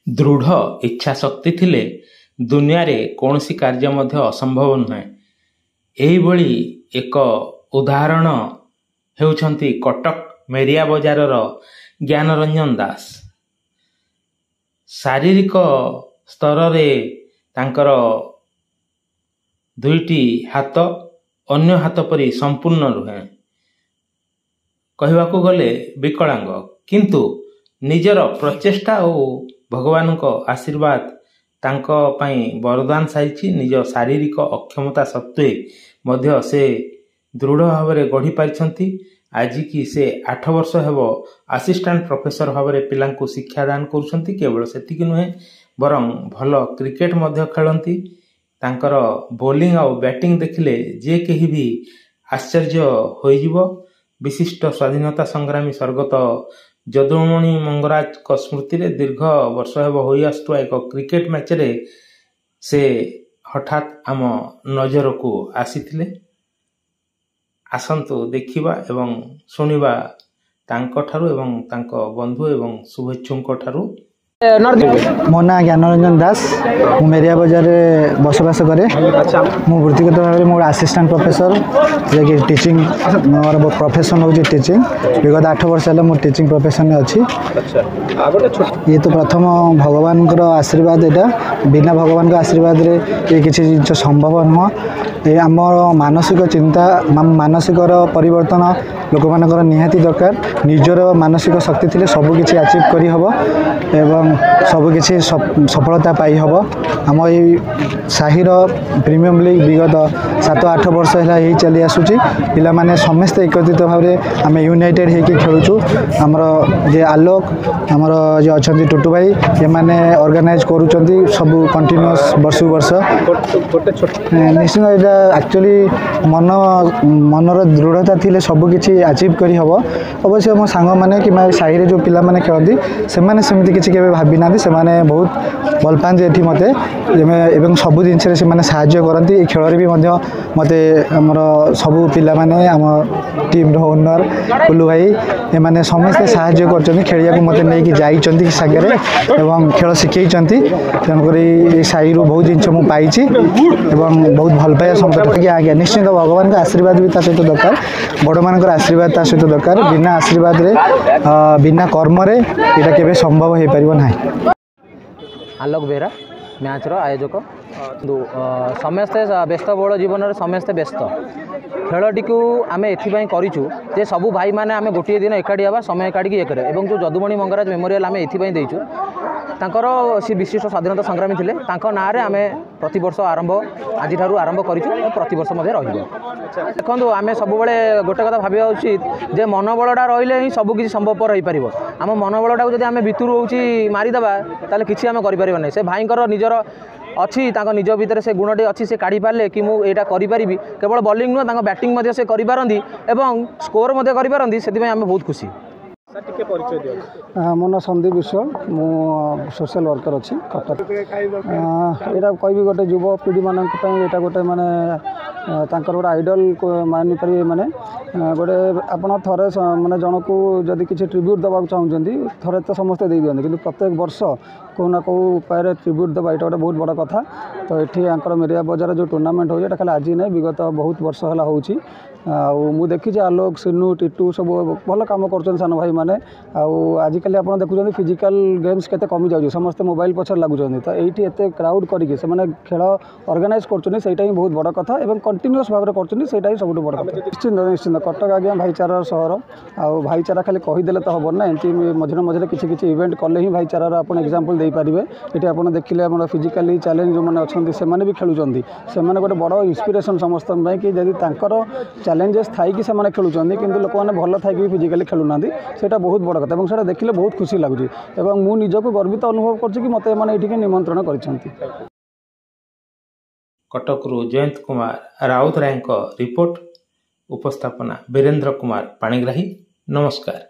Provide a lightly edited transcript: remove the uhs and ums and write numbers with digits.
दृढ़ इच्छाशक्ति थिले दुनिया रे कौनसी कार्य मध्य असंभव नुहे। एहिभଳି एक उदाहरण हेउछंती कटक मेरिया बजार ज्ञानरंजन दास। शारीरिक स्तर रे तांकर दुईटी हाथ अन्य हाथ परी संपूर्ण रुहे, कहवाकू गले विकलांग, किंतु निजर प्रचेष्टा और भगवान को आशीर्वाद तांको पाई वरदान साइछि। निज शारीरिक अक्षमता सत्वे मध्य से दृढ़ भाव में गढ़ी पारिछंती। आज की से 8 वर्ष हेबो असिस्टेंट प्रोफेसर भाव में पिलांकु शिक्षादान करुछंती। केवल सेतिक नुहे बरं भल क्रिकेट मध्य खेलंती। तांकर बॉलिंग और बैटिंग देखिले जे केही भी आश्चर्य होइजिवो। विशिष्ट स्वाधीनता संग्रामी स्वर्गत जदुमणि मंगराज को स्मृति रे दीर्घ वर्ष हेबो होई आसुवा एक क्रिकेट मैच रे से हठात आम नजर को आसीथिले। आसंतु देखिबा एवं सुनिबा तांको ठारू एवं तांको बंधु एवं शुभेच्छुंको ठारू। मो ना ज्ञानरंजन दास, मु मेरिया बजार बसवास करे। मु वृत्तिगत भाव में असिस्टेंट प्रोफेसर जे कि टीचिंग मोर प्रोफेशन हो टीचिंग। विगत 8 वर्ष है मुझे टीचिंग प्रोफेशन में अच्छी। ये तो प्रथम भगवान आशीर्वाद, यहाँ बिना भगवान आशीर्वाद रे ये किसी जिन संभव नुह। ये आम मानसिक चिंता मानसिक परिवर्तन लोक मानकर निहाती दरकार। निजर मानसिक शक्ति थिले सबकिछि अचीव करी हबो एवं सबकिछि सफलता पाई हबो। आम ये साहिर प्रीमियम लीग विगत 7-8 वर्ष है चली आसूची। पिला माने समस्त एकत्रित भाव में आम यूनाइटेड होकर खेलुचु। आमर जे आलोक आमर जे अच्छा टुटू भाई ये माने ऑर्गेनाइज करूचंती सब कंटिन्यूअस वर्ष वर्ष। निश्चित यहाँ एक्चुअली मनर दृढ़ता थिले सबकिछि अचीव करी हबो। अवश्य मो सांग माने कि साहिरे जो पिला माने खेलती से माने सेमती किछि केबे भाबी नांदी। से माने बहुत भल पांती एठी मते एवं सब जिनसे से माने साहाय्य करती। खेल रे भी मध्य मते हमर सब पिला माने आम टीम रो ओनर कुल्लू भाई ए माने समस्त साहाय्य करचंती। खेलिया को मते नै कि जाइचंती सागरे एवं खेल शिखैचंती। तनकरी ए साई रो बहुत जिनस मु पाइछि एवं बहुत भल पाया संकट के आगे। निश्चित भगवान का आशीर्वाद भी ता सहित दरकार, बड़ मानकर आशीर्वाद ता सहित दरकार। बिना आशीर्वाद रे बिना कर्म रे एटा केबे संभव हे परिबो नाही। आलोक बेहरा मैच आयोजक। समस्ते व्यस्त बहुल जीवन में समस्ते व्यस्त। खेलटी को आम एपाई करूँ जे सबू भाई मैंने आम गोटे दिन एकाठी हाँ समय काढ़ी ये करे। और जो जदुमणि मंगराज मेमोरियल आम एपाई देचु तांकर सी विशिष्ट स्वाधीनता संग्रामी थे। ना रे आम प्रति वर्ष आरंभ आज आरंभ करूँ प्रति वर्ष देखो आम सब गोटे कथा भाव उचित जे मनोबलटा रही ही सबकि संभवपर हो पार। आम मनोबलटा को आम भितर हूँ मारिदेवा ताले किसी आम करें ना। से भाईंकर निजर अच्छी निज भितर से गुणटे अच्छी से काढ़ी पारे कि मुझे यहाँ करी। केवल बॉलिंग नुह बैटिंग से करें एवं स्कोर करें से आम बहुत खुशी। मो ना संदीप विश्व, मु सोशल वर्कर अच्छी कटक। यहाँ कह गोटे युवपीढ़ी मान यहाँ गोटे माने गोटे आइडल मानिपारे माने गोटे आपड़ थे माने जन को जदि किसी ट्रिब्यूट देवा चाहते थे तो समस्ते दे दिखाते कि प्रत्येक वर्ष कौ ना कौ उपाय ट्रिब्यूट देवा यहाँ गोटे बहुत बड़ा कथा। तो ये मेरिया बजार जो टूर्नामेंट हो खाली आज नहीं विगत बहुत वर्ष है हो देखी आलोक सिन्नू टीटू सब भल कम कर सान भाई मैंने आजिकल आप देखुं फिजिकल गेम्स केते कमी जाऊँ समस्त मोबाइल पछर लगुच। तो ये एत क्राउड करके खेल ऑर्गेनाइज कर बहुत बड़ कथा और कंटिन्यूअस भाव में कर सब बड़ कथा। निश्चिंत निश्चिंत कटक आज्ञा भाईचारार सहर आ भाईचारा खाली कहीदेले तो हम ना एमती मझे मझे किसी इवेंट कले ही भाईचारार आप एग्जांपल दे पारे। ये आप देखिले आम फिजिकाली चैलेंज जो मैंने अच्छा से भी खेलुंट से गोटे बड़ इंस्पिरेसन समस्त कि जदि चैलेंजेस थी कि खेलुंट कि लोक मैंने भल थी फिजिकाली खेलुना से बहुत बड़ कथा और देखिले बहुत खुशी लगुच। मु निजक गर्वित अनुभव कर मत ये निमंत्रण कर। कटकरू जयंत कुमार राउत राय रिपोर्ट। उपस्थापना वीरेंद्र कुमार पाणिग्राही। नमस्कार।